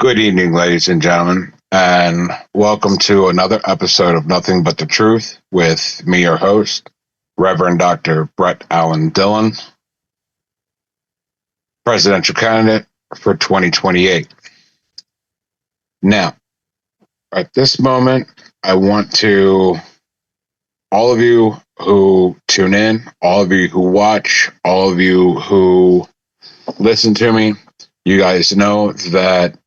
Good evening, ladies and gentlemen, and welcome to another episode of Nothing But the Truth with me, your host, Reverend Dr. Allen Dillon, presidential candidate for 2028. Now, at this moment, I want to, all of you who tune in, all of you who watch, all of you who listen to me, you guys know that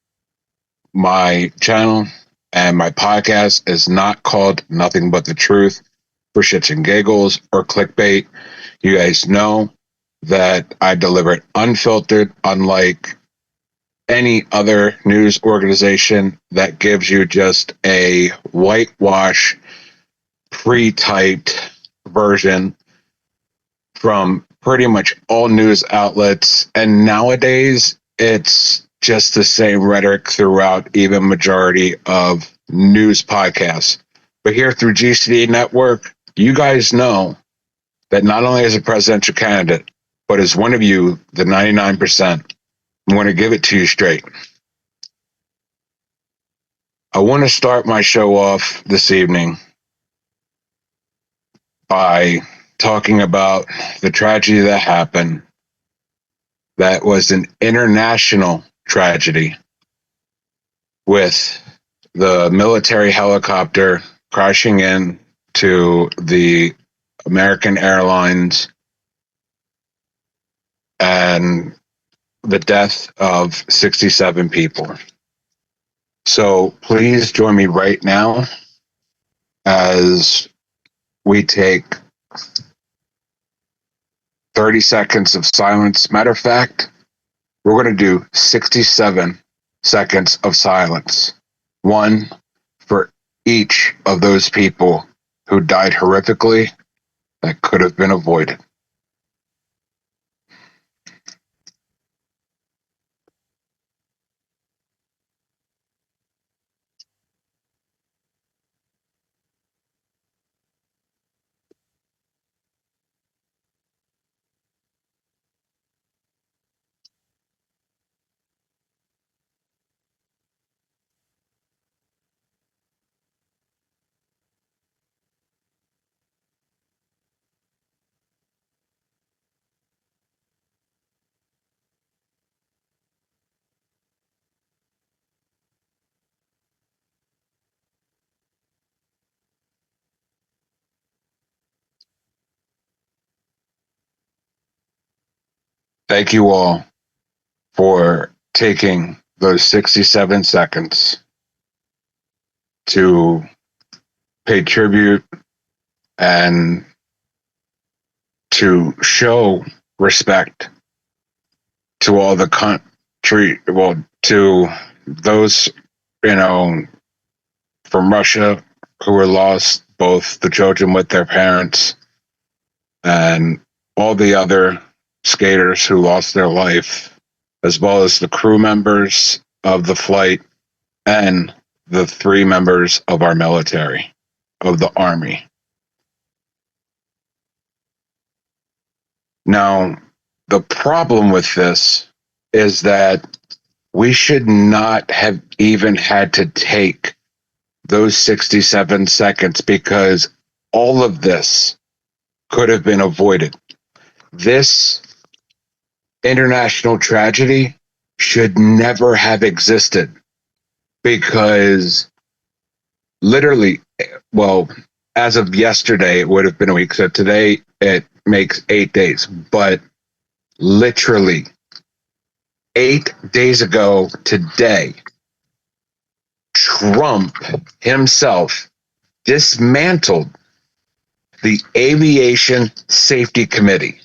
my channel and my podcast is not called Nothing But the Truth for shits and giggles or clickbait. You guys know that I deliver it unfiltered, unlike any other news organization that gives you just a whitewash, pre-typed version from pretty much all news outlets. And nowadays, it's just the same rhetoric throughout even majority of news podcasts. But here through GCD Network, you guys know that not only as a presidential candidate, but as one of you, the 99%, I'm going to give it to you straight. I want to start my show off this evening by talking about the tragedy that happened. That was an international tragedy with the military helicopter crashing into the American Airlines and the death of 67 people. So please join me right now as we take 30 seconds of silence. Matter of fact, we're going to do 67 seconds of silence. One for each of those people who died horrifically that could have been avoided. Thank you all for taking those 67 seconds to pay tribute and to show respect to all the country, to those, from Russia who were lost, both the children with their parents and all the other skaters who lost their life, as well as the crew members of the flight and the 3 members of our military, of the Army. Now, the problem with this is that we should not have even had to take those 67 seconds because all of this could have been avoided. This international tragedy should never have existed because literally, as of yesterday, it would have been a week. So today it makes 8 days, but literally 8 days ago today, Trump himself dismantled the Aviation Safety Committee.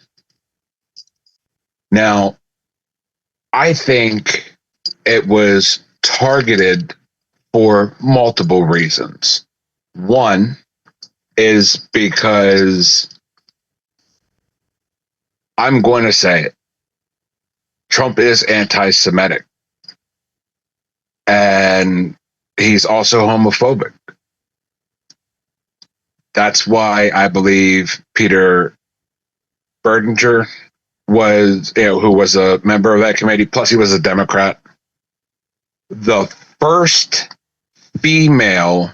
Now, I think it was targeted for multiple reasons. One is because, I'm going to say it, Trump is anti-Semitic. And he's also homophobic. That's why I believe Peter Berdinger was, who was a member of that committee, plus he was a Democrat. the first female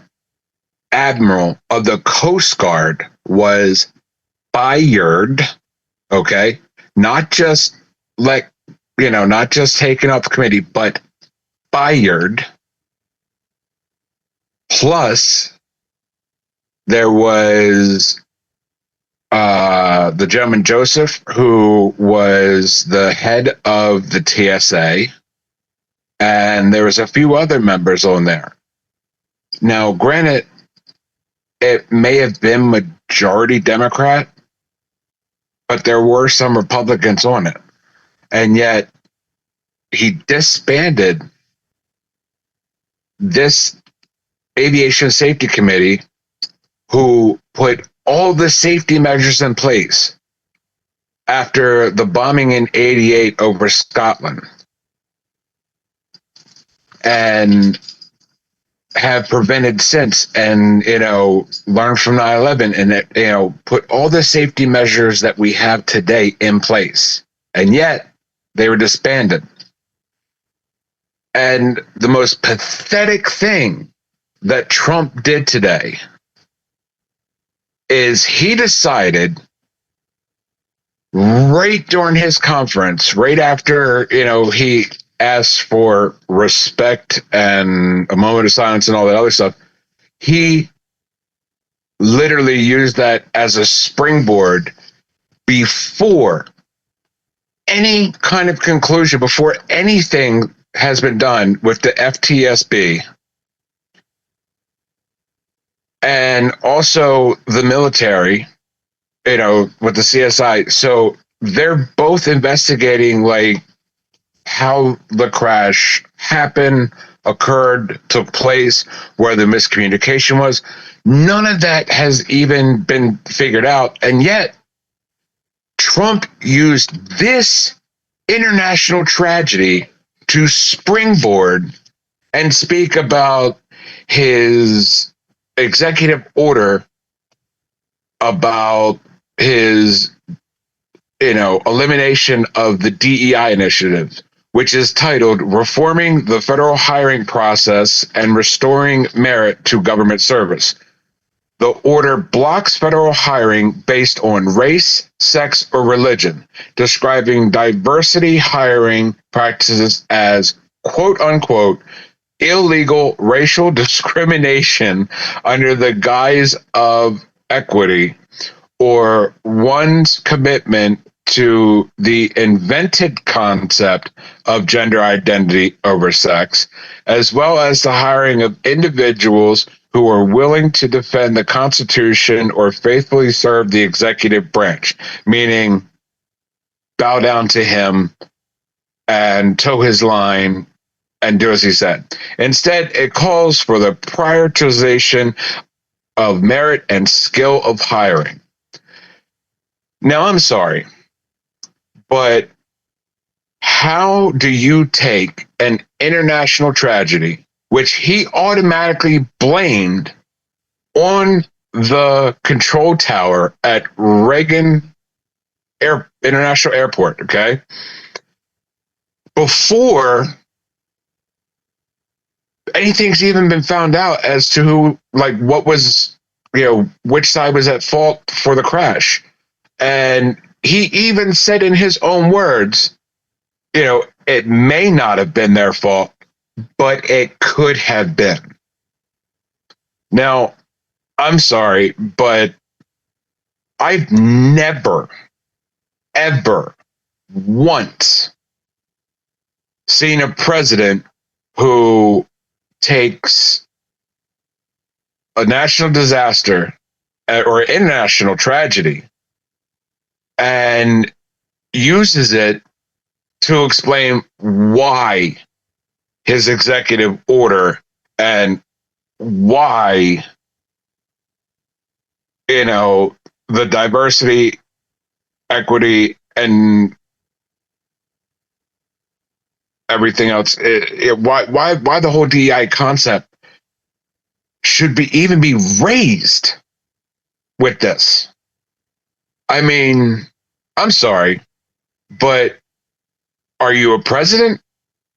admiral of the Coast Guard was fired. Okay, not just like not just taken off the committee, but fired. Plus, there was the gentleman Joseph, who was the head of the TSA, and there was a few other members on there. Now, granted, it may have been majority Democrat, but there were some Republicans on it. And yet he disbanded this aviation safety committee who put all the safety measures in place after the bombing in 88 over Scotland, and have prevented since, and learned from 9/11, and put all the safety measures that we have today in place, and yet they were disbanded. And the most pathetic thing that Trump did today is he decided right during his conference, right after he asked for respect and a moment of silence and all that other stuff, he literally used that as a springboard before any kind of conclusion, before anything has been done with the FTSB and also the military, with the CSI. So they're both investigating how the crash happened, occurred, took place, where the miscommunication was. None of that has even been figured out. And yet, Trump used this international tragedy to springboard and speak about his executive order about his elimination of the DEI initiative, which is titled Reforming the Federal Hiring Process and Restoring Merit to Government Service. The order blocks federal hiring based on race, sex, or religion, describing diversity hiring practices as, quote unquote, illegal racial discrimination under the guise of equity, or one's commitment to the invented concept of gender identity over sex, as well as the hiring of individuals who are willing to defend the Constitution or faithfully serve the executive branch, meaning bow down to him and toe his line and do as he said. Instead, it calls for the prioritization of merit and skill of hiring. Now, I'm sorry, but how do you take an international tragedy, which he automatically blamed on the control tower at Reagan International Airport, okay, before anything's even been found out as to who, what was, which side was at fault for the crash? And he even said in his own words, it may not have been their fault, but it could have been. Now, I'm sorry, but I've never, ever once seen a president who takes a national disaster or international tragedy and uses it to explain why his executive order and why, the diversity, equity, and everything else. Why the whole DEI concept should even be raised with this? I mean, I'm sorry, but are you a president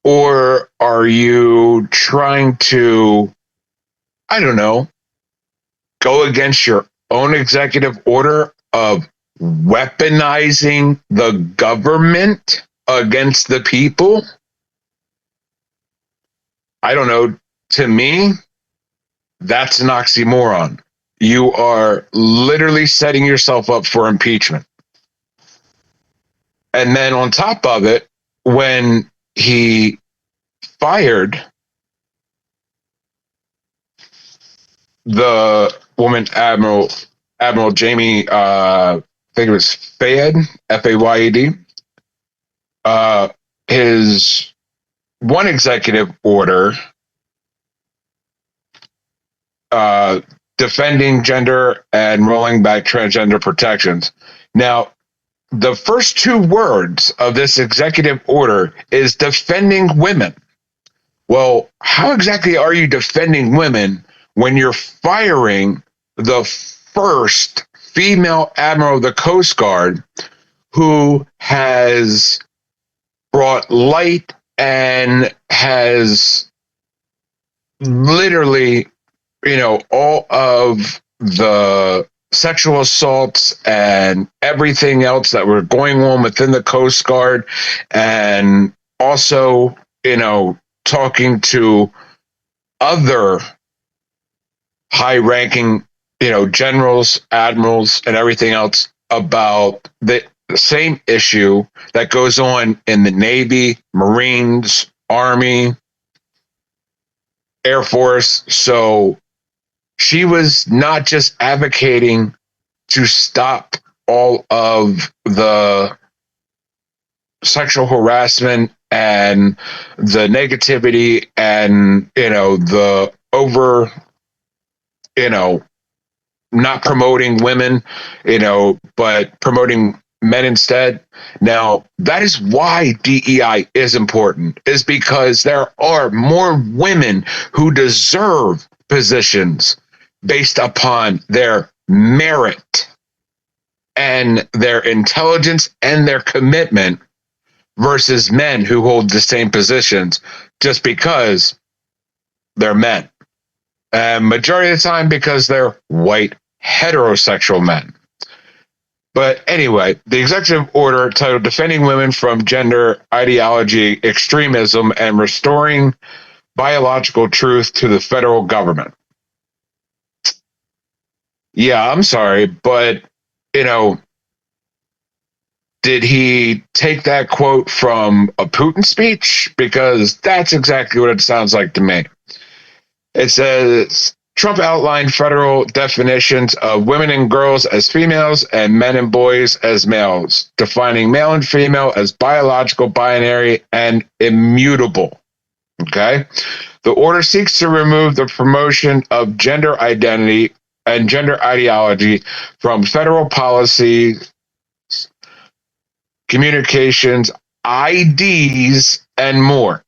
Or are you trying to, I don't know, go against your own executive order of weaponizing the government against the people? I don't know. To me, that's an oxymoron. You are literally setting yourself up for impeachment. And then on top of it, when he fired the woman Admiral Jamie, I think it was Fayed, Fayed. His one executive order defending gender and rolling back transgender protections. Now, the first two words of this executive order is defending women. Well, how exactly are you defending women when you're firing the first female admiral of the Coast Guard who has brought light and has literally, all of the sexual assaults and everything else that were going on within the Coast Guard, and also, talking to other high ranking, generals, admirals, and everything else about the same issue that goes on in the Navy, Marines, Army, Air Force. So she was not just advocating to stop all of the sexual harassment and the negativity and, the over, not promoting women, but promoting men instead. Now, that is why DEI is important, is because there are more women who deserve positions based upon their merit and their intelligence and their commitment versus men who hold the same positions just because they're men. And majority of the time because they're white heterosexual men. But anyway, the executive order titled Defending Women from Gender Ideology, Extremism, and Restoring Biological Truth to the Federal Government. Yeah, I'm sorry, but, did he take that quote from a Putin speech? Because that's exactly what it sounds like to me. It says, Trump outlined federal definitions of women and girls as females and men and boys as males, defining male and female as biological, binary, and immutable. Okay? The order seeks to remove the promotion of gender identity and gender ideology from federal policy, communications, IDs, and more.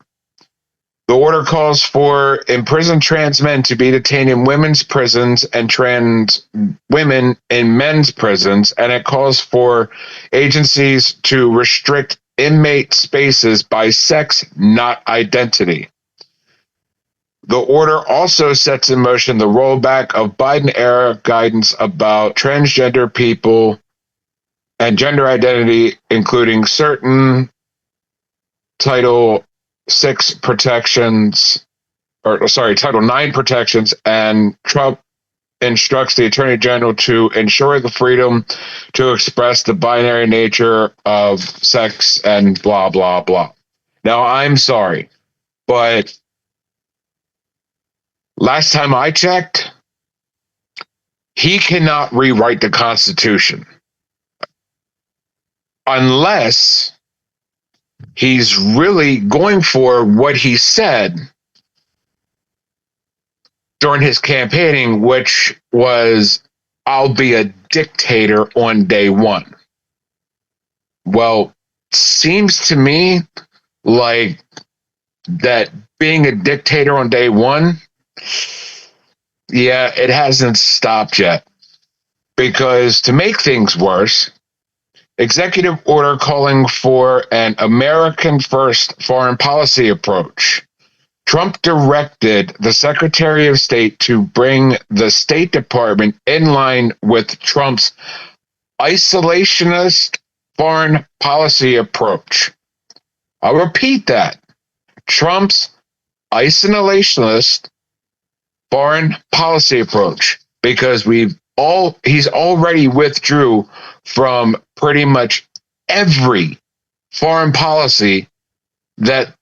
The order calls for imprisoned trans men to be detained in women's prisons and trans women in men's prisons, and it calls for agencies to restrict inmate spaces by sex, not identity. The order also sets in motion the rollback of Biden-era guidance about transgender people and gender identity, including certain Title 6 protections, Title 9 protections, and Trump instructs the Attorney General to ensure the freedom to express the binary nature of sex and blah, blah, blah. Now, I'm sorry, but last time I checked, he cannot rewrite the Constitution unless he's really going for what he said during his campaigning, which was, I'll be a dictator on day one. Well, seems to me like that being a dictator on day one, it hasn't stopped yet. Because to make things worse, executive order calling for an American first foreign policy approach. Trump directed the Secretary of State to bring the State Department in line with Trump's isolationist foreign policy approach. I'll repeat that. Trump's isolationist foreign policy approach, because he's already withdrew from pretty much every foreign policy that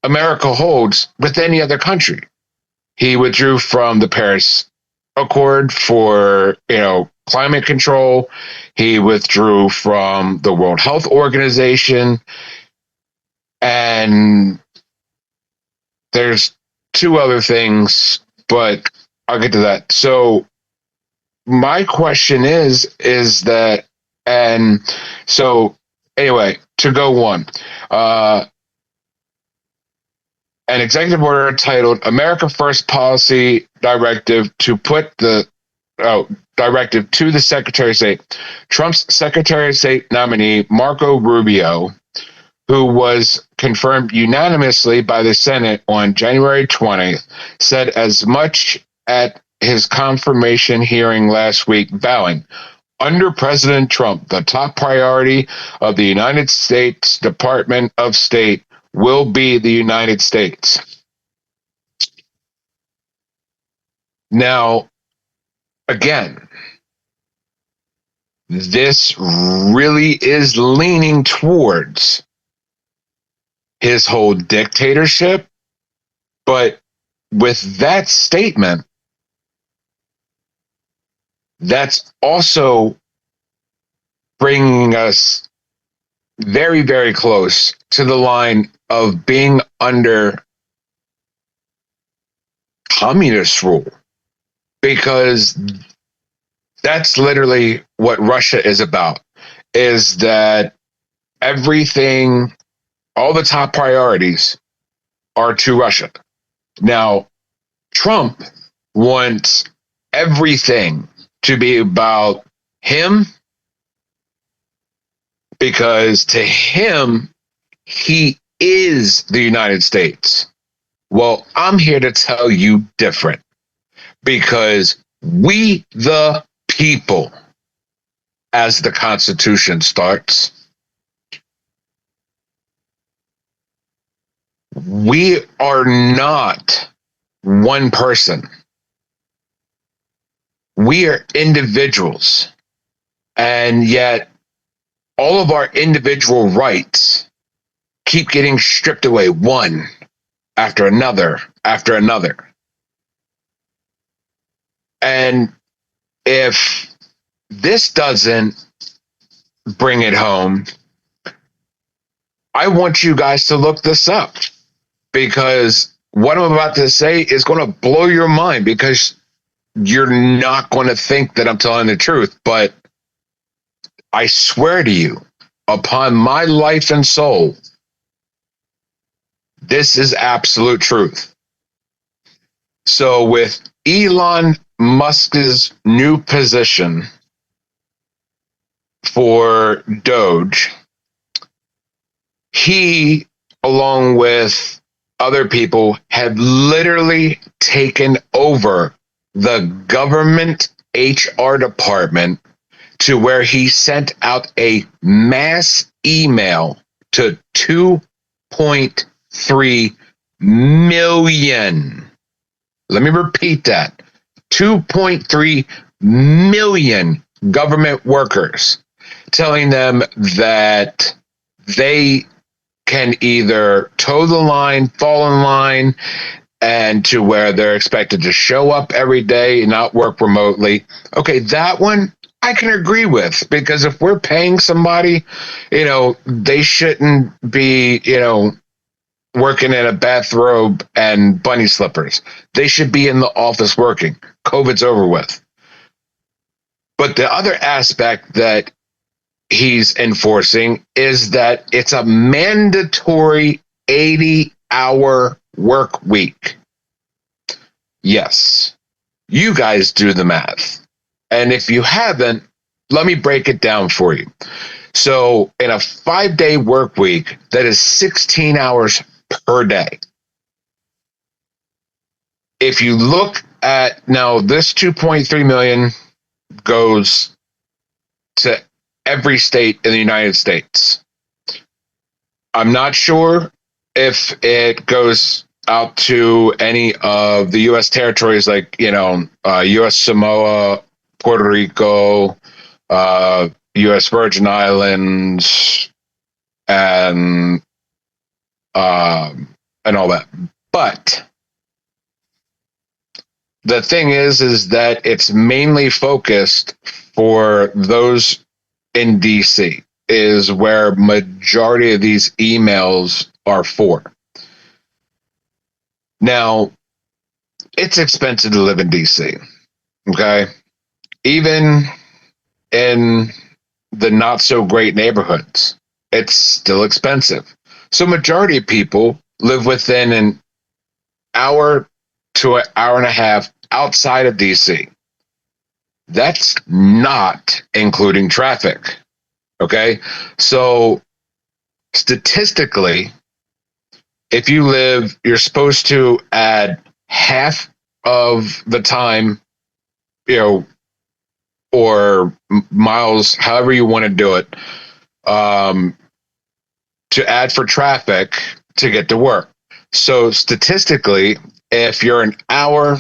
America holds with any other country. He withdrew from the Paris Accord for, climate control. He withdrew from the World Health Organization. And there's two other things, but I'll get to that. So my question is that, and so anyway, to go one, an executive order titled America First Policy Directive to put the directive to the Secretary of State. Trump's Secretary of State nominee, Marco Rubio, who was confirmed unanimously by the Senate on January 20th, said as much at his confirmation hearing last week, vowing, under President Trump, the top priority of the United States Department of State will be the United States. Now, again, this really is leaning towards his whole dictatorship, but with that statement, that's also bringing us very, very close to the line of being under communist rule, because that's literally what Russia is about, is that everything, all the top priorities are to Russia. Now, Trump wants everything to be about him, because to him, he is the United States. Well, I'm here to tell you different, because we the people, as the Constitution starts, we are not one person. We are individuals, and yet all of our individual rights keep getting stripped away, one after another after another. And if this doesn't bring it home, I want you guys to look this up, because what I'm about to say is going to blow your mind, because you're not going to think that I'm telling the truth, but I swear to you, upon my life and soul, this is absolute truth. So with Elon Musk's new position for Doge, he, along with other people, have literally taken over the government HR department, to where he sent out a mass email to 2.3 million. Let me repeat that. 2.3 million government workers, telling them that they can either toe the line, fall in line, and to where they're expected to show up every day and not work remotely. Okay, that one I can agree with, because if we're paying somebody, they shouldn't be, working in a bathrobe and bunny slippers. They should be in the office working. COVID's over with. But the other aspect that he's enforcing is that it's a mandatory 80-hour work week. Yes, you guys do the math. And if you haven't, let me break it down for you. So in a 5-day work week, that is 16 hours per day. If you look at now, this 2.3 million goes to every state in the United States. I'm not sure if it goes out to any of the U.S. territories like, U.S. Samoa, Puerto Rico, U.S. Virgin Islands, and all that. But the thing is that it's mainly focused for those in DC, is where majority of these emails are for. Now, it's expensive to live in DC, okay? Even in the not so great neighborhoods, it's still expensive. So majority of people live within an hour to an hour and a half outside of DC. That's not including traffic, okay? So statistically, if you live, you're supposed to add half of the time, or miles, however you want to do it, to add for traffic to get to work. So statistically, if you're an hour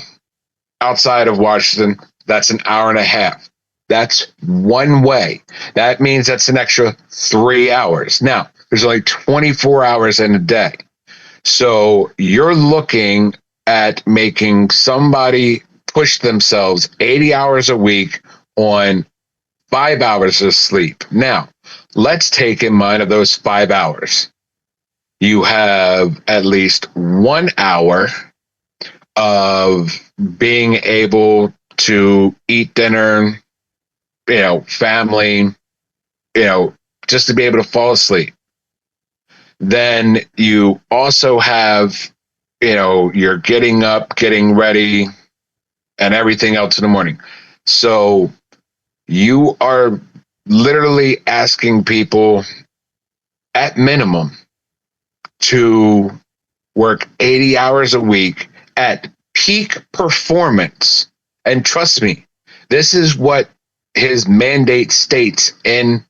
outside of Washington, that's an hour and a half. That's one way. That means that's an extra 3 hours. Now, there's only 24 hours in a day. So you're looking at making somebody push themselves 80 hours a week on 5 hours of sleep. Now, let's take in mind of those 5 hours. You have at least 1 hour of being able to eat dinner, family, just to be able to fall asleep. Then you also have, you're getting up, getting ready, and everything else in the morning. So you are literally asking people at minimum to work 80 hours a week at peak performance. And trust me, this is what his mandate states in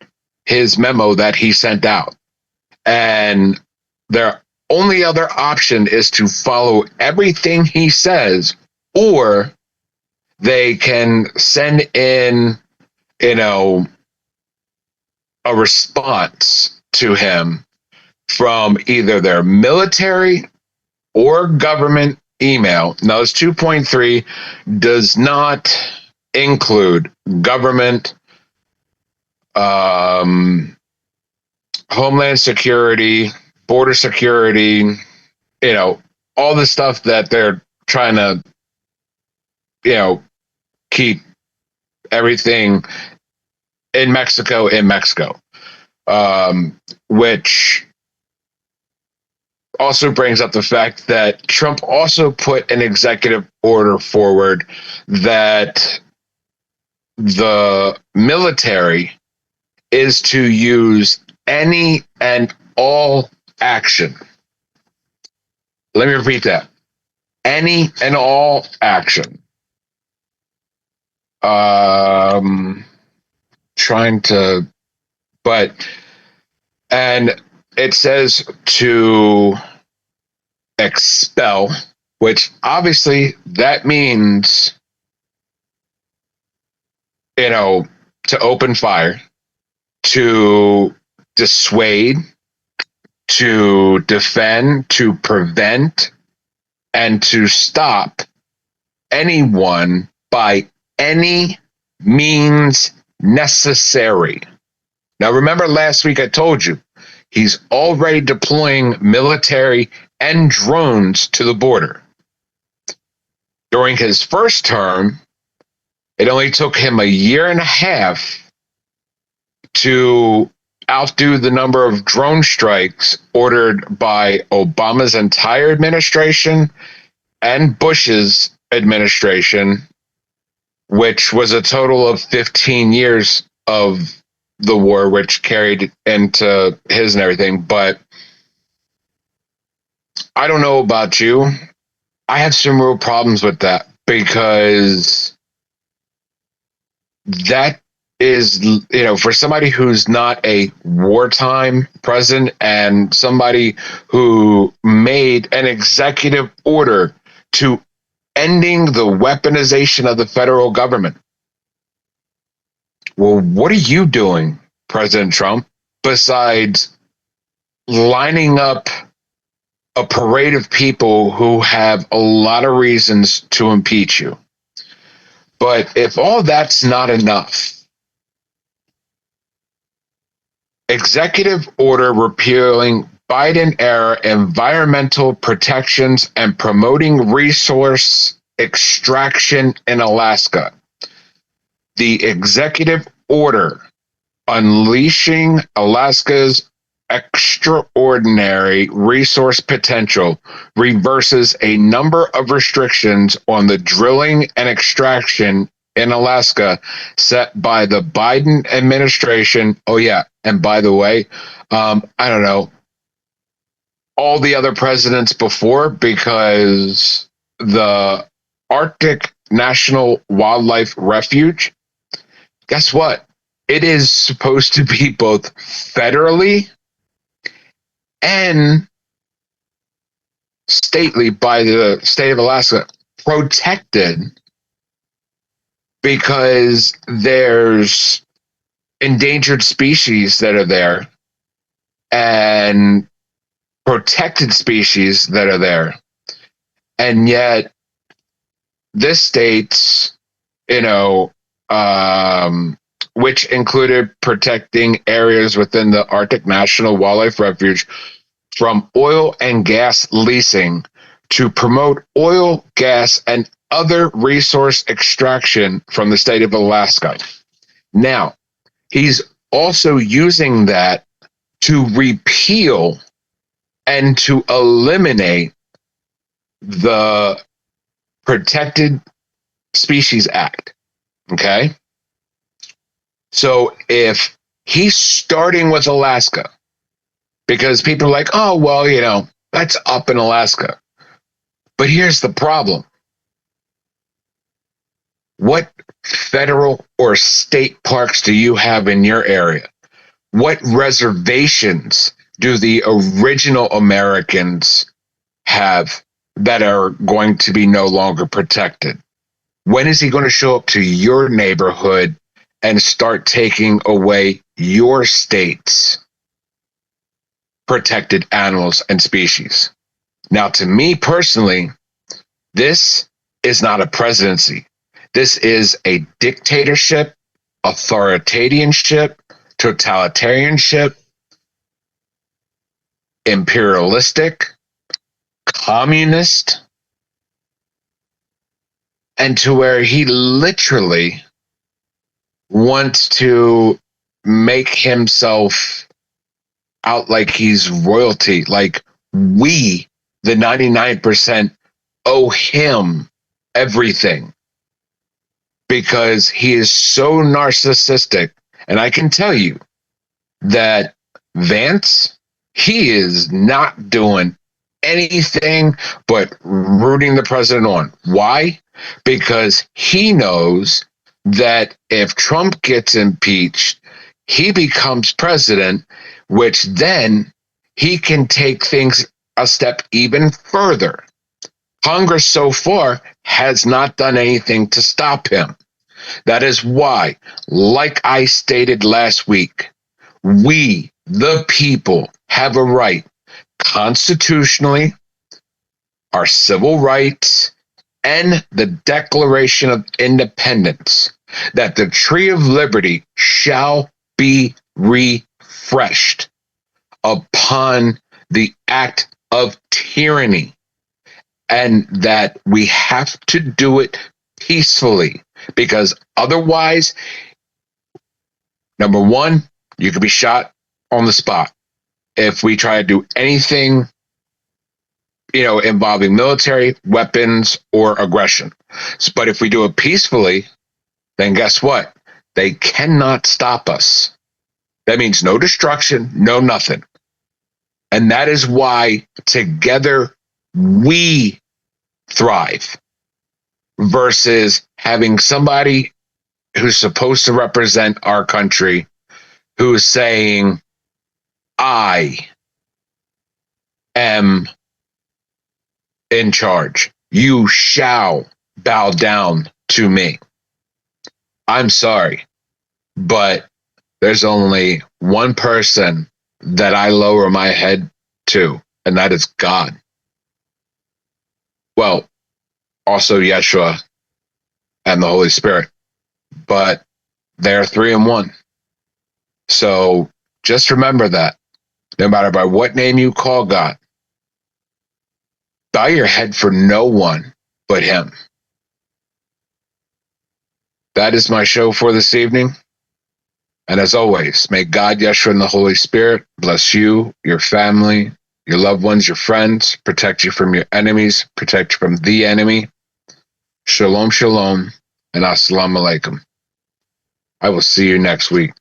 his memo that he sent out. And their only other option is to follow everything he says, or they can send in, a response to him from either their military or government email. Now, this 2.3 does not include government, Homeland Security, border security, all the stuff that they're trying to, keep everything in Mexico, which also brings up the fact that Trump also put an executive order forward that the military is to use any and all action. Let me repeat that. Any and all action. And it says to expel, which obviously that means, to open fire, to dissuade, to defend, to prevent, and to stop anyone by any means necessary. Now, remember last week I told you, he's already deploying military and drones to the border. During his first term, it only took him a year and a half to outdo the number of drone strikes ordered by Obama's entire administration and Bush's administration, which was a total of 15 years of the war, which carried into his and everything. But I don't know about you. I have some real problems with that because that is, for somebody who's not a wartime president and somebody who made an executive order to ending the weaponization of the federal government. Well, what are you doing, President Trump, besides lining up a parade of people who have a lot of reasons to impeach you? But if all that's not enough, executive order repealing Biden-era environmental protections and promoting resource extraction in Alaska. The executive order unleashing Alaska's extraordinary resource potential reverses a number of restrictions on the drilling and extraction in Alaska set by the Biden administration. Oh, yeah. And by the way, I don't know, all the other presidents before, because the Arctic National Wildlife Refuge, guess what? It is supposed to be both federally and stately by the state of Alaska protected, because there's endangered species that are there and protected species that are there. And yet this state's, which included protecting areas within the Arctic National Wildlife Refuge from oil and gas leasing to promote oil, gas, and other resource extraction from the state of Alaska. Now, he's also using that to repeal and to eliminate the Protected Species Act. Okay? So if he's starting with Alaska, because people are like, oh, well, that's up in Alaska. But here's the problem. What federal or state parks do you have in your area? What reservations do the original Americans have that are going to be no longer protected? When is he going to show up to your neighborhood and start taking away your state's protected animals and species? Now, to me personally, this is not a presidency. This is a dictatorship, authoritarianship, totalitarianship, imperialistic, communist, and to where he literally wants to make himself out like he's royalty, like we, the 99%, owe him everything, because he is so narcissistic. And I can tell you that Vance, he is not doing anything but rooting the president on. Why? Because he knows that if Trump gets impeached, he becomes president, which then he can take things a step even further. Congress so far has not done anything to stop him. That is why, like I stated last week, we, the people, have a right constitutionally, our civil rights, and the Declaration of Independence, that the Tree of Liberty shall be refreshed upon the act of tyranny, and that we have to do it peacefully, because otherwise, number one, you could be shot on the spot if we try to do anything, involving military, weapons, or aggression. But if we do it peacefully, then guess what? They cannot stop us. That means no destruction, no nothing. And that is why together we thrive versus having somebody who's supposed to represent our country who is saying, I am in charge. You shall bow down to me. I'm sorry, but there's only one person that I lower my head to, and that is God. Well, also Yeshua and the Holy Spirit, but they're three in one. So just remember that no matter by what name you call God, bow your head for no one but him. That is my show for this evening. And as always, may God, Yeshua, and the Holy Spirit bless you, your family, your loved ones, your friends, protect you from your enemies, protect you from the enemy. Shalom, shalom, and assalamu alaikum. I will see you next week.